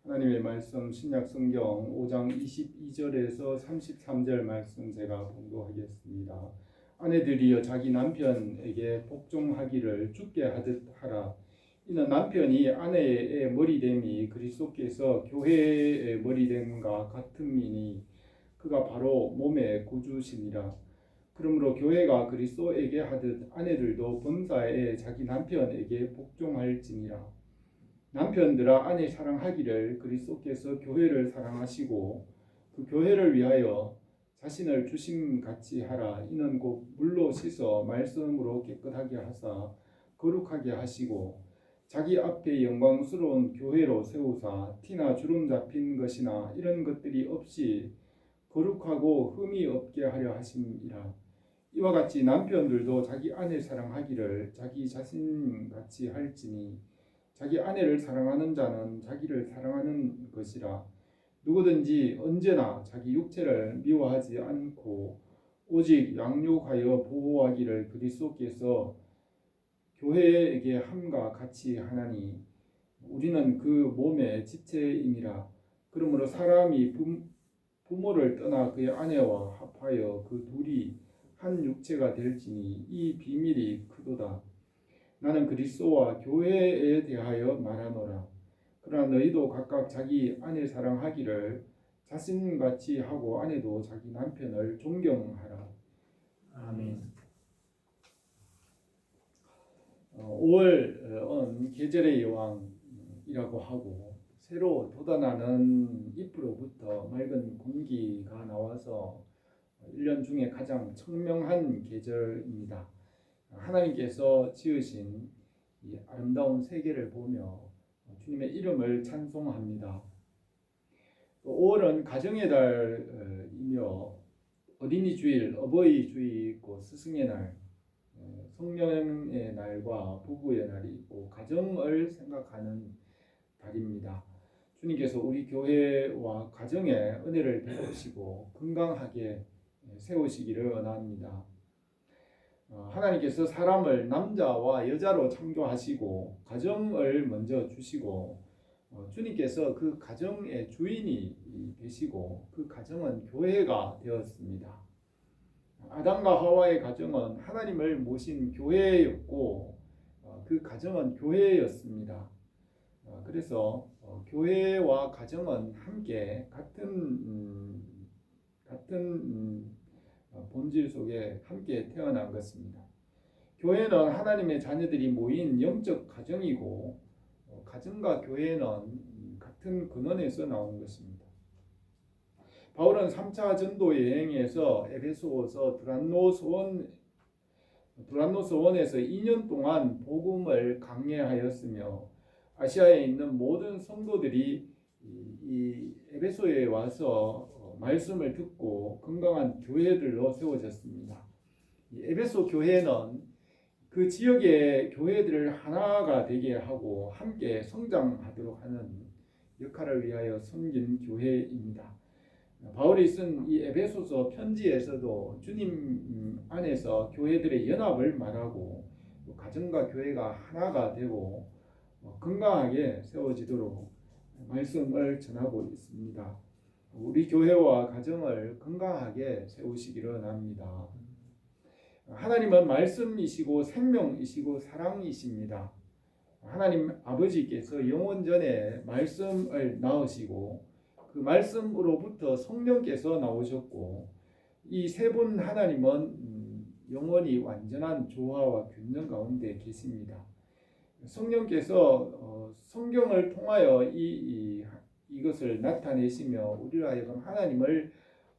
하나님의 말씀 신약 성경 5장 22절에서 33절 말씀 제가 봉독하겠습니다. 아내들이여 자기 남편에게 복종하기를 주께 하듯 하라. 이는 남편이 아내의 머리됨이 그리스도께서 교회의 머리됨과 같음이니 그가 바로 몸의 구주시니라. 그러므로 교회가 그리스도에게 하듯 아내들도 본사에 자기 남편에게 복종할지니라. 남편들아 아내 사랑하기를 그리스도께서 교회를 사랑하시고 그 교회를 위하여 자신을 주심같이 하라. 이는 곧 물로 씻어 말씀으로 깨끗하게 하사 거룩하게 하시고 자기 앞에 영광스러운 교회로 세우사 티나 주름 잡힌 것이나 이런 것들이 없이 거룩하고 흠이 없게 하려 하심이라. 이와 같이 남편들도 자기 아내 사랑하기를 자기 자신같이 할지니 자기 아내를 사랑하는 자는 자기를 사랑하는 것이라. 누구든지 언제나 자기 육체를 미워하지 않고 오직 양육하여 보호하기를 그리스도께서 교회에게 함과 같이 하나니 우리는 그 몸의 지체임이라. 그러므로 사람이 부모를 떠나 그의 아내와 합하여 그 둘이 한 육체가 될지니 이 비밀이 크도다. 나는 그리스도와 교회에 대하여 말하노라. 그러나 너희도 각각 자기 아내 사랑하기를 자신같이 하고 아내도 자기 남편을 존경하라. 아멘. 5월은 계절의 여왕이라고 하고 새로 돋아나는 잎으로부터 맑은 공기가 나와서 1년 중에 가장 청명한 계절입니다. 하나님께서 지으신 이 아름다운 세계를 보며 주님의 이름을 찬송합니다. 5월은 가정의 달이며 어린이 주일, 어버이 주일이 있고 스승의 날, 성령의 날과 부부의 날이 있고 가정을 생각하는 달입니다. 주님께서 우리 교회와 가정에 은혜를 베푸시고 건강하게 세우시기를 원합니다. 하나님께서 사람을 남자와 여자로 창조하시고 가정을 먼저 주시고 주님께서 그 가정의 주인이 되시고 그 가정은 교회가 되었습니다. 아담과 하와의 가정은 하나님을 모신 교회였고 그 가정은 교회였습니다. 그래서 교회와 가정은 함께 같은 본질 속에 함께 태어난 것입니다. 교회는 하나님의 자녀들이 모인 영적 가정이고 가정과 교회는 같은 근원에서 나온 것입니다. 바울은 3차 전도 여행에서 에베소서 두란노스 원에서 2년 동안 복음을 강례하였으며 아시아에 있는 모든 성도들이 이 에베소에 와서 말씀을 듣고 건강한 교회들로 세워졌습니다. 에베소 교회는 그 지역의 교회들을 하나가 되게 하고 함께 성장하도록 하는 역할을 위하여 섬긴 교회입니다. 바울이 쓴 이 에베소서 편지에서도 주님 안에서 교회들의 연합을 말하고 가정과 교회가 하나가 되고 건강하게 세워지도록 말씀을 전하고 있습니다. 우리 교회와 가정을 건강하게 세우시기를 원합니다. 하나님은 말씀이시고 생명이시고 사랑이십니다. 하나님 아버지께서 영원전에 말씀을 낳으시고 그 말씀으로부터 성령께서 나오셨고 이 세 분 하나님은 영원히 완전한 조화와 균형 가운데 계십니다. 성령께서 성경을 통하여 이것을 나타내시며 우리로 하여금 하나님을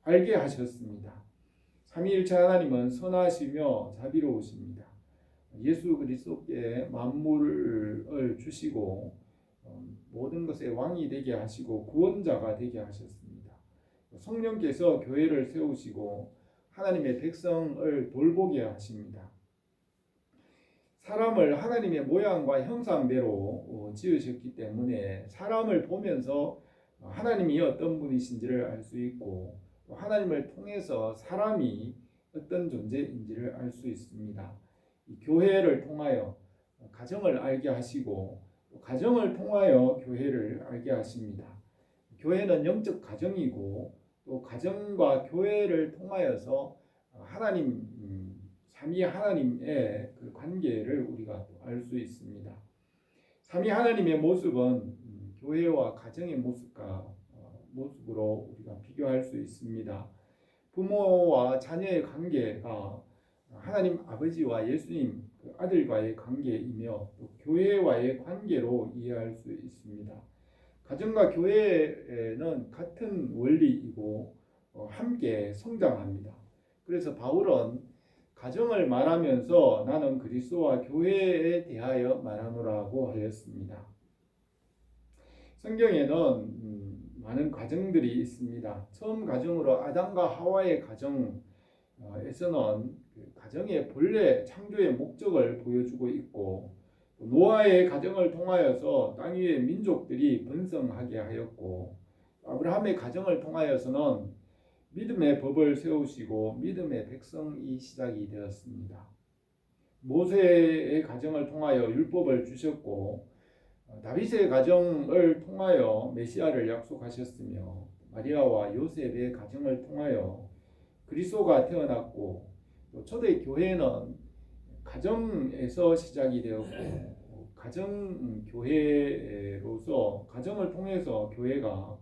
알게 하셨습니다. 삼위일체 하나님은 선하시며 자비로우십니다. 예수 그리스도께 만물을 주시고 모든 것의 왕이 되게 하시고 구원자가 되게 하셨습니다. 성령께서 교회를 세우시고 하나님의 백성을 돌보게 하십니다. 사람을 하나님의 모양과 형상대로 지으셨기 때문에 사람을 보면서 하나님이 어떤 분이신지를 알 수 있고 하나님을 통해서 사람이 어떤 존재인지를 알 수 있습니다. 이 교회를 통하여 가정을 알게 하시고 가정을 통하여 교회를 알게 하십니다. 교회는 영적 가정이고 또 가정과 교회를 통하여서 하나님 삼위 하나님의 그 관계를 우리가 알 수 있습니다. 삼위 하나님의 모습은 교회와 가정의 모습으로 우리가 비교할 수 있습니다. 부모와 자녀의 관계가 하나님 아버지와 예수님 그 아들과의 관계이며 또 교회와의 관계로 이해할 수 있습니다. 가정과 교회는 같은 원리이고 함께 성장합니다. 그래서 바울은 가정을 말하면서 나는 그리스도와 교회에 대하여 말하노라고 하였습니다. 성경에는 많은 가정들이 있습니다. 처음 가정으로 아담과 하와의 가정에서는 그 가정의 본래 창조의 목적을 보여주고 있고 노아의 가정을 통하여서 땅 위의 민족들이 번성하게 하였고 아브라함의 가정을 통하여서는 믿음의 법을 세우시고 믿음의 백성이 시작이 되었습니다. 모세의 가정을 통하여 율법을 주셨고 다윗의 가정을 통하여 메시아를 약속하셨으며 마리아와 요셉의 가정을 통하여 그리스도가 태어났고 또 초대 교회는 가정에서 시작이 되었고 가정 교회로서 가정을 통해서 교회가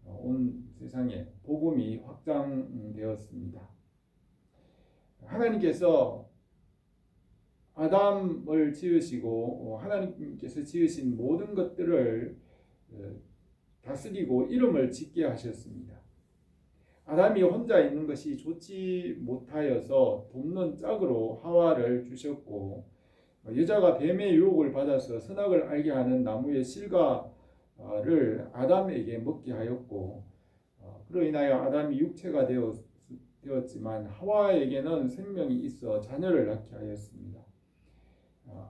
온 세상에 복음이 확장되었습니다. 하나님께서 아담을 지으시고 하나님께서 지으신 모든 것들을 다스리고 이름을 짓게 하셨습니다. 아담이 혼자 있는 것이 좋지 못하여서 돕는 짝으로 하와를 주셨고 여자가 뱀의 유혹을 받아서 선악을 알게 하는 나무의 실과를 아담에게 먹게 하였고 그로 인하여 아담이 육체가 되었지만 하와에게는 생명이 있어 자녀를 낳게 하였습니다.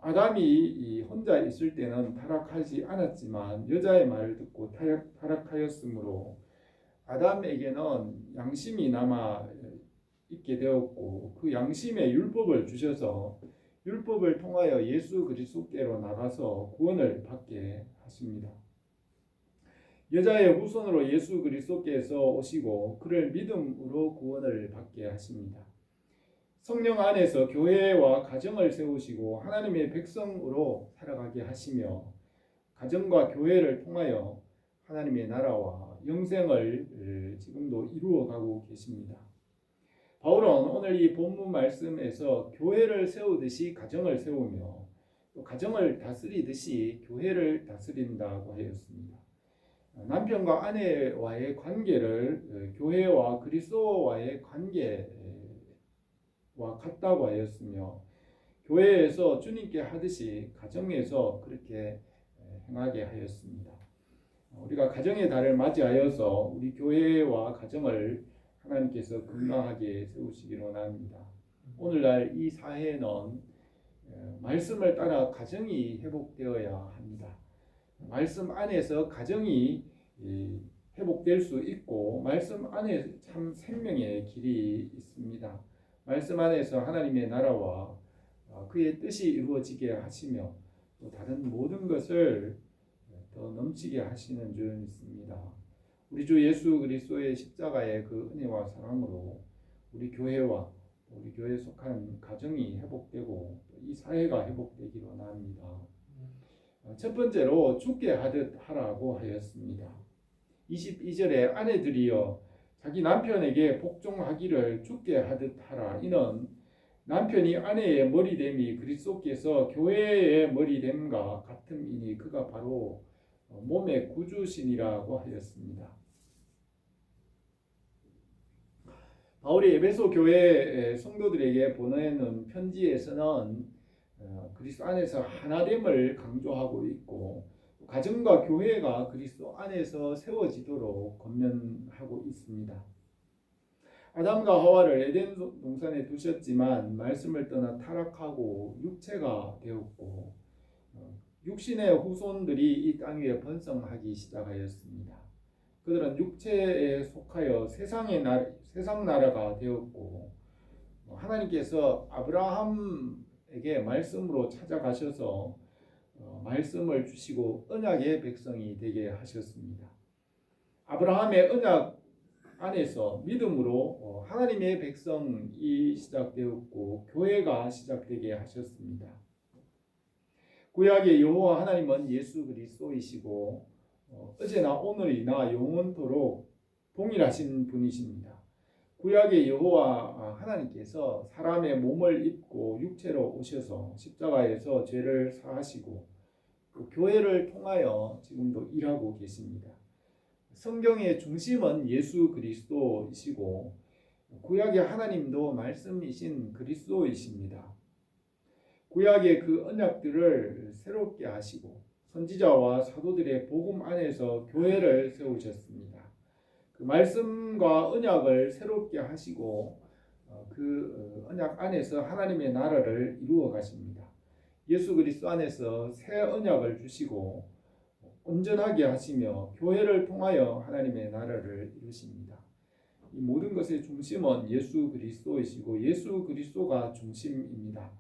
아담이 혼자 있을 때는 타락하지 않았지만 여자의 말을 듣고 타락하였으므로 아담에게는 양심이 남아 있게 되었고 그 양심에 율법을 주셔서 율법을 통하여 예수 그리스도께로 나가서 구원을 받게 하십니다. 여자의 후손으로 예수 그리스도께서 오시고 그를 믿음으로 구원을 받게 하십니다. 성령 안에서 교회와 가정을 세우시고 하나님의 백성으로 살아가게 하시며 가정과 교회를 통하여 하나님의 나라와 영생을 지금도 이루어가고 계십니다. 바울은 오늘 이 본문 말씀에서 교회를 세우듯이 가정을 세우며 또 가정을 다스리듯이 교회를 다스린다고 하였습니다. 남편과 아내와의 관계를 교회와 그리스도와의 관계와 같다고 하였으며 교회에서 주님께 하듯이 가정에서 그렇게 행하게 하였습니다. 우리가 가정의 달을 맞이하여서 우리 교회와 가정을 하나님께서 건강하게 세우시기를 원합니다. 오늘날 이 사회는 말씀을 따라 가정이 회복되어야 합니다. 말씀 안에서 가정이 회복될 수 있고 말씀 안에 참 생명의 길이 있습니다. 말씀 안에서 하나님의 나라와 그의 뜻이 이루어지게 하시며 또 다른 모든 것을 더 넘치게 하시는 줄 믿습니다. 우리 주 예수 그리스도의 십자가의 그 은혜와 사랑으로 우리 교회와 우리 교회에 속한 가정이 회복되고 이 사회가 회복되기를 원합니다. 첫 번째로 죽게 하듯 하라고 하였습니다. 22절에 아내들이여 자기 남편에게 복종하기를 죽게 하듯 하라. 이는 남편이 아내의 머리됨이 그리스도께서 교회의 머리됨과 같음이니 그가 바로 몸의 구주신이라고 하였습니다. 바울이 에베소 교회 성도들에게 보내는 편지에서는 그리스도 안에서 하나됨을 강조하고 있고 가정과 교회가 그리스도 안에서 세워지도록 권면하고 있습니다. 아담과 하와를 에덴 동산에 두셨지만 말씀을 떠나 타락하고 육체가 되었고 육신의 후손들이 이 땅 위에 번성하기 시작하였습니다. 그들은 육체에 속하여 세상 나라가 되었고 하나님께서 아브라함에게 말씀으로 찾아가셔서 말씀을 주시고 언약의 백성이 되게 하셨습니다. 아브라함의 언약 안에서 믿음으로 하나님의 백성이 시작되었고 교회가 시작되게 하셨습니다. 구약의 여호와 하나님은 예수 그리스도이시고 어제나 오늘이나 영원토록 동일하신 분이십니다. 구약의 여호와 하나님께서 사람의 몸을 입고 육체로 오셔서 십자가에서 죄를 사하시고 그 교회를 통하여 지금도 일하고 계십니다. 성경의 중심은 예수 그리스도이시고 구약의 하나님도 말씀이신 그리스도이십니다. 구약의 그 언약들을 새롭게 하시고 선지자와 사도들의 복음 안에서 교회를 세우셨습니다. 그 말씀과 언약을 새롭게 하시고 그 언약 안에서 하나님의 나라를 이루어 가십니다. 예수 그리스도 안에서 새 언약을 주시고 온전하게 하시며 교회를 통하여 하나님의 나라를 이루십니다. 이 모든 것의 중심은 예수 그리스도이시고 예수 그리스도가 중심입니다.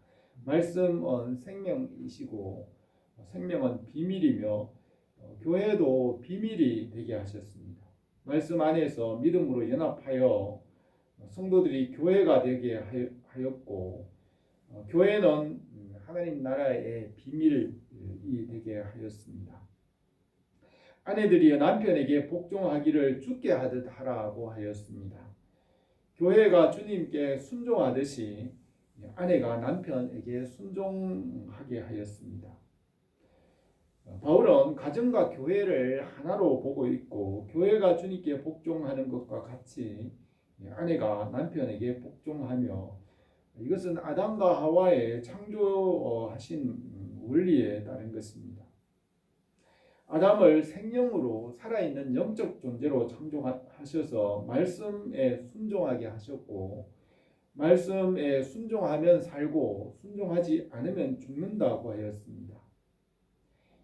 말씀은 생명이시고 생명은 비밀이며 교회도 비밀이 되게 하셨습니다. 말씀 안에서 믿음으로 연합하여 성도들이 교회가 되게 하였고 교회는 하나님 나라의 비밀이 되게 하였습니다. 아내들이 남편에게 복종하기를 주께 하듯 하라고 하였습니다. 교회가 주님께 순종하듯이 아내가 남편에게 순종하게 하였습니다. 바울은 가정과 교회를 하나로 보고 있고 교회가 주님께 복종하는 것과 같이 아내가 남편에게 복종하며 이것은 아담과 하와의 창조하신 원리에 따른 것입니다. 아담을 생명으로 살아있는 영적 존재로 창조하셔서 말씀에 순종하게 하셨고 말씀에 순종하면 살고 순종하지 않으면 죽는다고 하였습니다.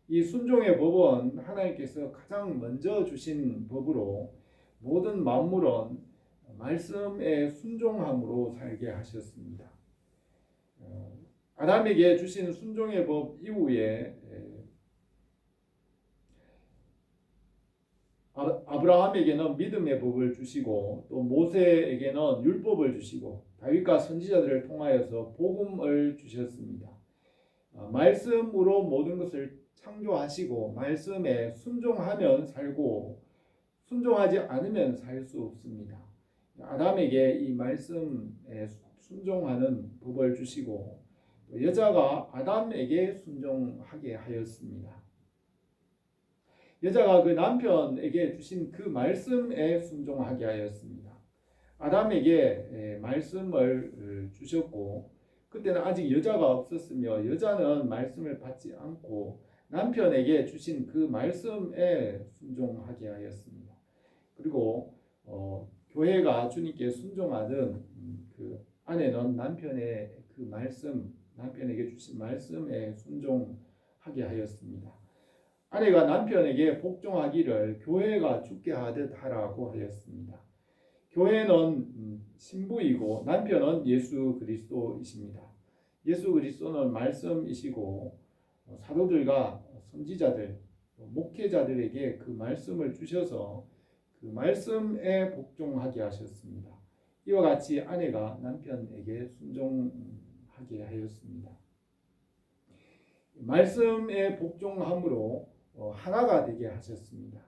이 순종의 법은 하나님께서 가장 먼저 주신 법으로 모든 만물은 말씀에 순종함으로 살게 하셨습니다. 아담에게 주신 순종의 법 이후에 아브라함에게는 믿음의 법을 주시고 또 모세에게는 율법을 주시고 다윗과 선지자들을 통하여서 복음을 주셨습니다. 말씀으로 모든 것을 창조하시고 말씀에 순종하면 살고 순종하지 않으면 살 수 없습니다. 아담에게 이 말씀에 순종하는 법을 주시고 여자가 아담에게 순종하게 하였습니다. 여자가 그 남편에게 주신 그 말씀에 순종하게 하였습니다. 아담에게 말씀을 주셨고 그때는 아직 여자가 없었으며 여자는 말씀을 받지 않고 남편에게 주신 그 말씀에 순종하게 하였습니다. 그리고 교회가 주님께 순종하는 그 아내는 남편의 그 말씀, 남편에게 주신 말씀에 순종하게 하였습니다. 아내가 남편에게 복종하기를 교회가 주께 하듯 하라고 하였습니다. 교회는 신부이고 남편은 예수 그리스도이십니다. 예수 그리스도는 말씀이시고 사도들과 선지자들, 목회자들에게 그 말씀을 주셔서 그 말씀에 복종하게 하셨습니다. 이와 같이 아내가 남편에게 순종하게 하였습니다. 말씀에 복종함으로 하나가 되게 하셨습니다.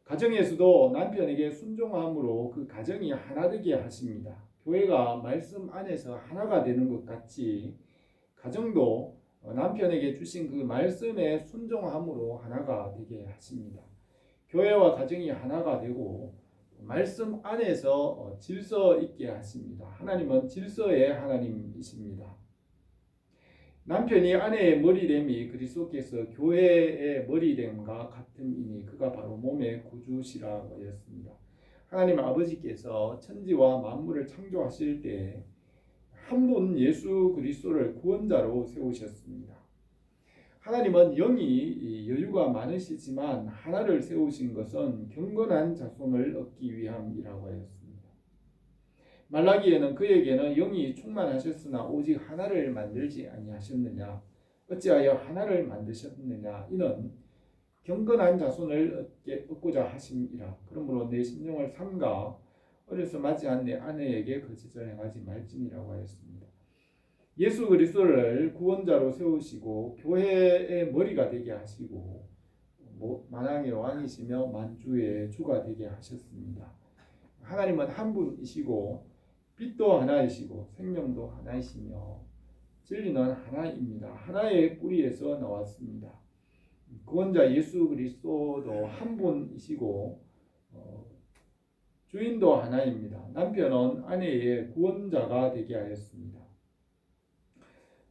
가정에서도 남편에게 순종함으로 그 가정이 하나 되게 하십니다. 교회가 말씀 안에서 하나가 되는 것 같이 가정도 남편에게 주신 그 말씀에 순종함으로 하나가 되게 하십니다. 교회와 가정이 하나가 되고 말씀 안에서 질서 있게 하십니다. 하나님은 질서의 하나님이십니다. 남편이 아내의 머리됨이 그리스도께서 교회의 머리됨과 같음이니 그가 바로 몸의 구주시라 하였습니다. 하나님 아버지께서 천지와 만물을 창조하실 때 한 분 예수 그리스도를 구원자로 세우셨습니다. 하나님은 영이 여유가 많으시지만 하나를 세우신 것은 경건한 자손을 얻기 위함이라고 하였습니다. 말라기에는 그에게는 영이 충만하셨으나 오직 하나를 만들지 아니하셨느냐. 어찌하여 하나를 만드셨느냐 이는 경건한 자손을 얻고자 하심이라. 그러므로 내 심령을 삼가 어려서 맞이한 내 아내에게 거짓을 행하지 말지니라고 하였습니다. 예수 그리스도를 구원자로 세우시고 교회의 머리가 되게 하시고 만왕의 왕이시며 만주의 주가 되게 하셨습니다. 하나님은 한 분이시고 빛도 하나이시고 생명도 하나이시며 진리는 하나입니다. 하나의 뿌리에서 나왔습니다. 구원자 예수 그리스도도 한 분이시고 주인도 하나입니다. 남편은 아내의 구원자가 되게 하였습니다.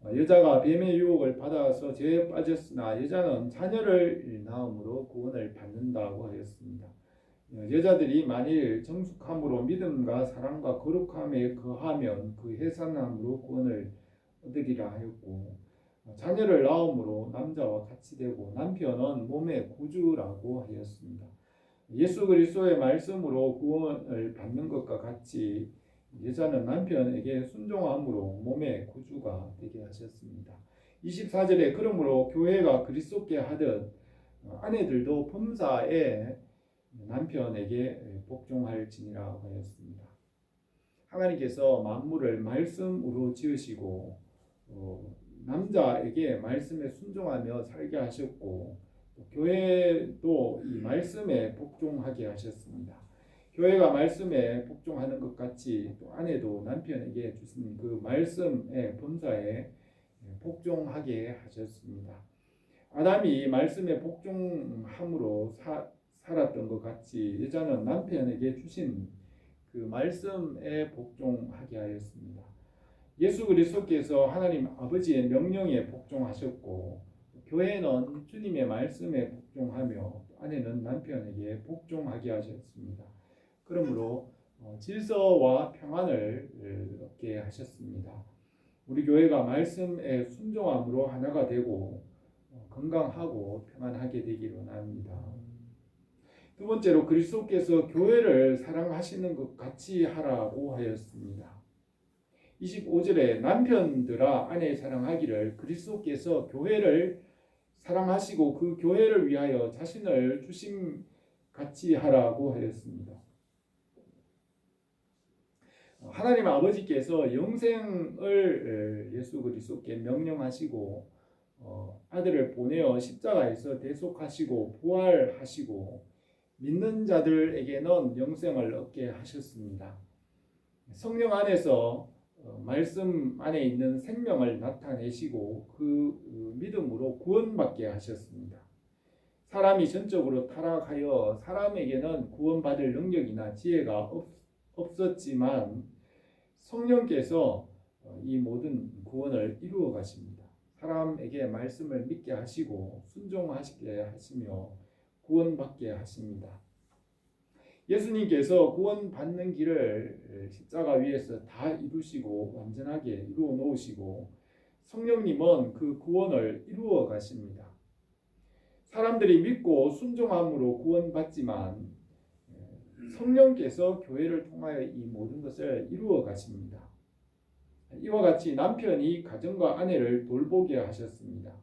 여자가 뱀의 유혹을 받아서 죄에 빠졌으나 여자는 자녀를 낳음으로 구원을 받는다고 하였습니다. 여자들이 만일 정숙함으로 믿음과 사랑과 거룩함에 거하면 그 해산함으로 구원을 얻으리라 하였고, 자녀를 낳음으로 남자와 같이 되고 남편은 몸의 구주라고 하였습니다. 예수 그리스도의 말씀으로 구원을 받는 것과 같이 여자는 남편에게 순종함으로 몸의 구주가 되게 하셨습니다. 24절에 그러므로 교회가 그리스도께 하듯 아내들도 범사에 남편에게 복종할지니라 하였습니다. 하나님께서 만물을 말씀으로 지으시고 남자에게 말씀에 순종하며 살게 하셨고 교회도 이 말씀에 복종하게 하셨습니다. 교회가 말씀에 복종하는 것 같이 또 아내도 남편에게 주신 그 말씀의 범사에 복종하게 하셨습니다. 아담이 말씀에 복종함으로 살았던 것 같이 여자는 남편에게 주신 그 말씀에 복종하게 하였습니다. 예수 그리스도께서 하나님 아버지의 명령에 복종하셨고 교회는 주님의 말씀에 복종하며 아내는 남편에게 복종하게 하셨습니다. 그러므로 질서와 평안을 얻게 하셨습니다. 우리 교회가 말씀에 순종함으로 하나가 되고 건강하고 평안하게 되기를 원합니다. 두 번째로 그리스도께서 교회를 사랑하시는 것 같이 하라고 하였습니다. 25절에 남편들아 아내 사랑하기를 그리스도께서 교회를 사랑하시고 그 교회를 위하여 자신을 주심 같이 하라고 하였습니다. 하나님 아버지께서 영생을 예수 그리스도께 명령하시고 아들을 보내어 십자가에서 대속하시고 부활하시고 믿는 자들에게는 영생을 얻게 하셨습니다. 성령 안에서 말씀 안에 있는 생명을 나타내시고 그 믿음으로 구원받게 하셨습니다. 사람이 전적으로 타락하여 사람에게는 구원받을 능력이나 지혜가 없었지만 성령께서 이 모든 구원을 이루어 가십니다. 사람에게 말씀을 믿게 하시고 순종하시게 하시며 구원받게 하십니다. 예수님께서 구원받는 길을 십자가 위에서 다 이루시고 완전하게 이루어 놓으시고 성령님은 그 구원을 이루어 가십니다. 사람들이 믿고 순종함으로 구원받지만 성령께서 교회를 통하여 이 모든 것을 이루어 가십니다. 이와 같이 남편이 가정과 아내를 돌보게 하셨습니다.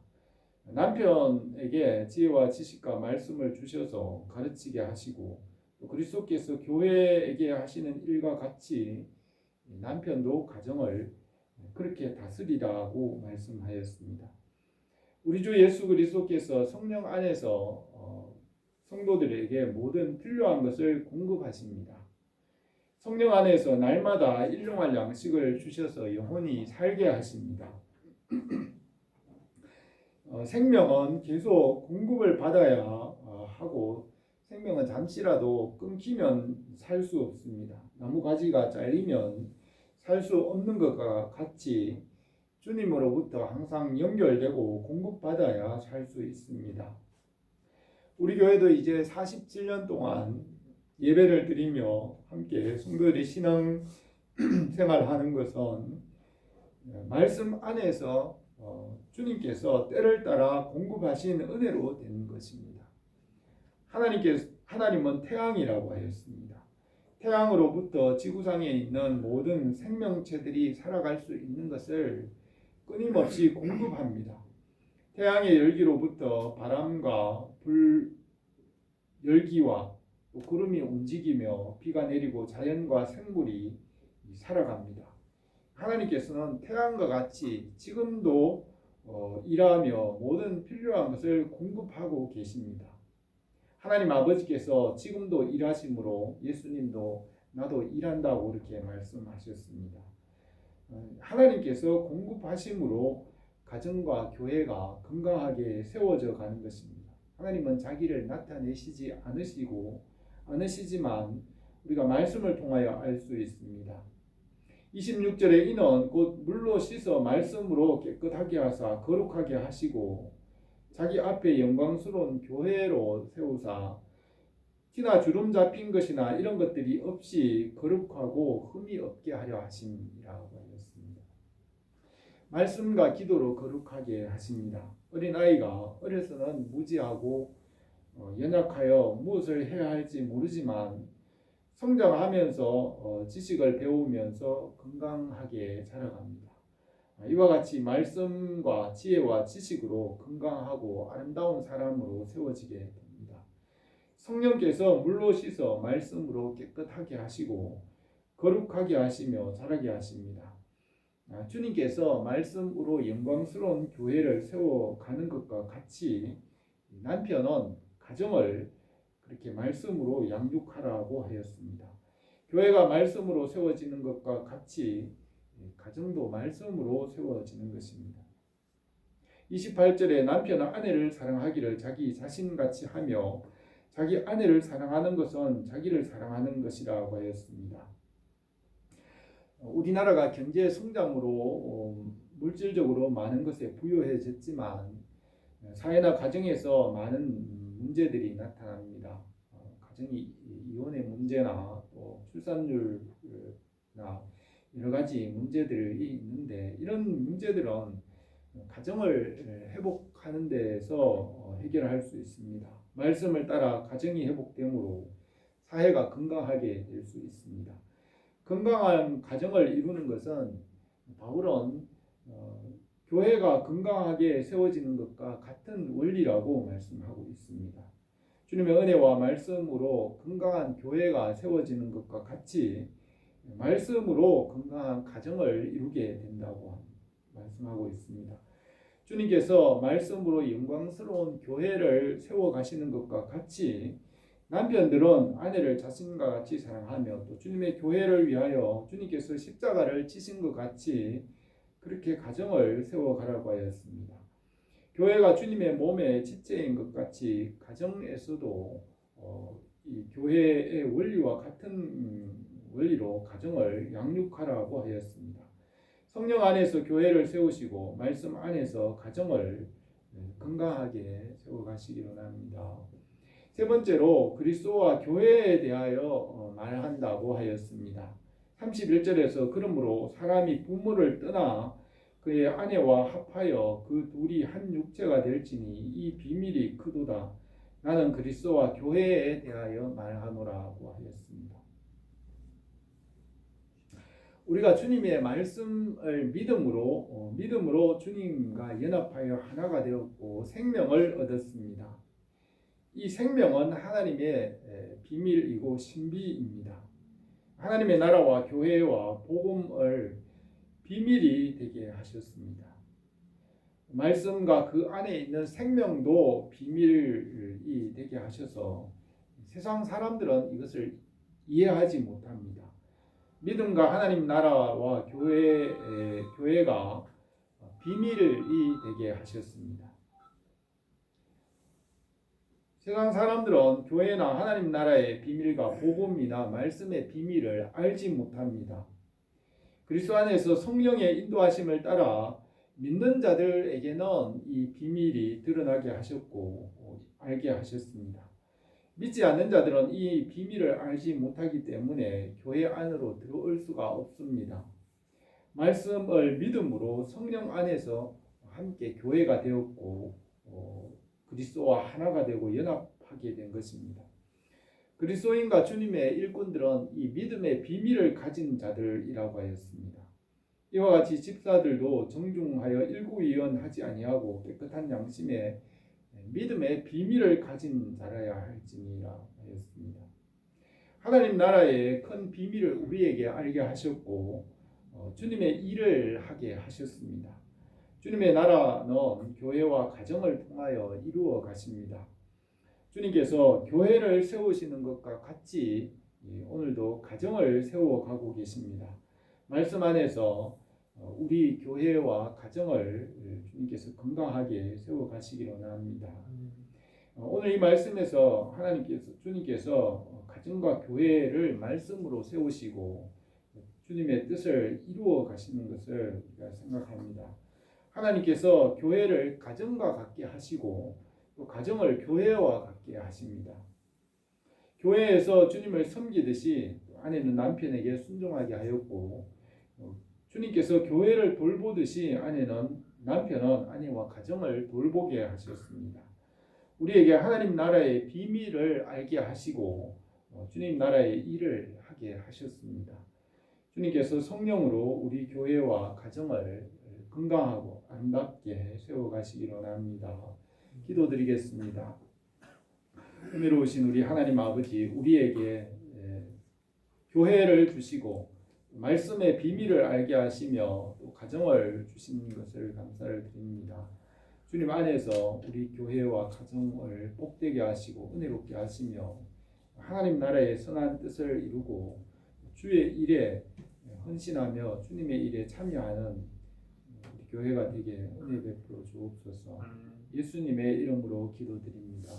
남편에게 지혜와 지식과 말씀을 주셔서 가르치게 하시고 그리스도께서 교회에게 하시는 일과 같이 남편도 가정을 그렇게 다스리라고 말씀하였습니다. 우리 주 예수 그리스도께서 성령 안에서 성도들에게 모든 필요한 것을 공급하십니다. 성령 안에서 날마다 일용할 양식을 주셔서 영원히 살게 하십니다. 생명은 계속 공급을 받아야 하고 생명은 잠시라도 끊기면 살 수 없습니다. 나무 가지가 잘리면 살 수 없는 것과 같이 주님으로부터 항상 연결되고 공급받아야 살 수 있습니다. 우리 교회도 이제 47년 동안 예배를 드리며 함께 성도들이 신앙 생활하는 것은 말씀 안에서 주님께서 때를 따라 공급하신 은혜로 된 것입니다. 하나님은 태양이라고 하였습니다. 태양으로부터 지구상에 있는 모든 생명체들이 살아갈 수 있는 것을 끊임없이 공급합니다. 태양의 열기로부터 바람과 불 열기와 또 구름이 움직이며 비가 내리고 자연과 생물이 살아갑니다. 하나님께서는 태양과 같이 지금도 일하며 모든 필요한 것을 공급하고 계십니다. 하나님 아버지께서 지금도 일하심으로 예수님도 나도 일한다고 이렇게 말씀하셨습니다. 하나님께서 공급하심으로 가정과 교회가 건강하게 세워져 가는 것입니다. 하나님은 자기를 나타내시지 않으시지만 우리가 말씀을 통하여 알 수 있습니다. 26절에 이는 곧 물로 씻어 말씀으로 깨끗하게 하사 거룩하게 하시고 자기 앞에 영광스러운 교회로 세우사 티나 주름 잡힌 것이나 이런 것들이 없이 거룩하고 흠이 없게 하려 하심이라고 하였습니다. 말씀과 기도로 거룩하게 하십니다. 어린아이가 어려서는 무지하고 연약하여 무엇을 해야 할지 모르지만 성장하면서 지식을 배우면서 건강하게 자라갑니다. 이와 같이 말씀과 지혜와 지식으로 건강하고 아름다운 사람으로 세워지게 됩니다. 성령께서 물로 씻어 말씀으로 깨끗하게 하시고 거룩하게 하시며 자라게 하십니다. 주님께서 말씀으로 영광스러운 교회를 세워가는 것과 같이 남편은 가정을 그렇게 말씀으로 양육하라고 하였습니다. 교회가 말씀으로 세워지는 것과 같이 가정도 말씀으로 세워지는 것입니다. 28절에 남편은 아내를 사랑하기를 자기 자신같이 하며 자기 아내를 사랑하는 것은 자기를 사랑하는 것이라고 하였습니다. 우리나라가 경제 성장으로 물질적으로 많은 것에 부유해졌지만 사회나 가정에서 많은 문제들이 나타납니다. 가정이 이혼의 문제나 또 출산율이나 여러 가지 문제들이 있는데 이런 문제들은 가정을 회복하는 데서 해결할 수 있습니다. 말씀을 따라 가정이 회복됨으로 사회가 건강하게 될 수 있습니다. 건강한 가정을 이루는 것은 바울은 교회가 건강하게 세워지는 것과 같은 원리라고 말씀하고 있습니다. 주님의 은혜와 말씀으로 건강한 교회가 세워지는 것과 같이 말씀으로 건강한 가정을 이루게 된다고 말씀하고 있습니다. 주님께서 말씀으로 영광스러운 교회를 세워가시는 것과 같이 남편들은 아내를 자신과 같이 사랑하며 또 주님의 교회를 위하여 주님께서 십자가를 지신 것 같이 그렇게 가정을 세워가라고 하였습니다. 교회가 주님의 몸의 지체인 것 같이 가정에서도 이 교회의 원리와 같은 원리로 가정을 양육하라고 하였습니다. 성령 안에서 교회를 세우시고 말씀 안에서 가정을 건강하게 세워가시기 원합니다. 세 번째로 그리스도와 교회에 대하여 말한다고 하였습니다. 31절에서 그러므로 사람이 부모를 떠나 그의 아내와 합하여 그 둘이 한 육체가 될지니 이 비밀이 크도다. 나는 그리스도와 교회에 대하여 말하노라고 하였습니다. 우리가 주님의 말씀을 믿음으로 주님과 연합하여 하나가 되었고 생명을 얻었습니다. 이 생명은 하나님의 비밀이고 신비입니다. 하나님의 나라와 교회와 복음을 비밀이 되게 하셨습니다. 말씀과 그 안에 있는 생명도 비밀이 되게 하셔서 세상 사람들은 이것을 이해하지 못합니다. 믿음과 하나님 나라와 교회가 비밀이 되게 하셨습니다. 세상 사람들은 교회나 하나님 나라의 비밀과 복음이나 말씀의 비밀을 알지 못합니다. 그리스도 안에서 성령의 인도하심을 따라 믿는 자들에게는 이 비밀이 드러나게 하셨고 알게 하셨습니다. 믿지 않는 자들은 이 비밀을 알지 못하기 때문에 교회 안으로 들어올 수가 없습니다. 말씀을 믿음으로 성령 안에서 함께 교회가 되었고 그리스도와 하나가 되고 연합하게 된 것입니다. 그리스도인과 주님의 일꾼들은 이 믿음의 비밀을 가진 자들이라고 하였습니다. 이와 같이 집사들도 정중하여 일구이연하지 아니하고 깨끗한 양심에 믿음의 비밀을 가진 자라야 할지니라 하였습니다. 하나님 나라의 큰 비밀을 우리에게 알게 하셨고 주님의 일을 하게 하셨습니다. 주님의 나라는 교회와 가정을 통하여 이루어 가십니다. 주님께서 교회를 세우시는 것과 같이 오늘도 가정을 세워가고 계십니다. 말씀 안에서 우리 교회와 가정을 주님께서 건강하게 세워가시기를 원합니다. 오늘 이 말씀에서 주님께서 가정과 교회를 말씀으로 세우시고 주님의 뜻을 이루어 가시는 것을 우리가 생각합니다. 하나님께서 교회를 가정과 같게 하시고 또 가정을 교회와 같게 하십니다. 교회에서 주님을 섬기듯이 아내는 남편에게 순종하게 하였고 주님께서 교회를 돌보듯이 남편은 아내와 가정을 돌보게 하셨습니다. 우리에게 하나님 나라의 비밀을 알게 하시고 주님 나라의 일을 하게 하셨습니다. 주님께서 성령으로 우리 교회와 가정을 건강하고 아름답게 세워가시기를 원합니다. 기도드리겠습니다. 은혜로우신 우리 하나님 아버지, 우리에게 교회를 주시고 말씀의 비밀을 알게 하시며 또 가정을 주신 것을 감사를 드립니다. 주님 안에서 우리 교회와 가정을 복되게 하시고 은혜롭게 하시며 하나님 나라의 선한 뜻을 이루고 주의 일에 헌신하며 주님의 일에 참여하는 우리 교회가 되게 은혜 베풀어 주옵소서. 예수님의 이름으로 기도드립니다.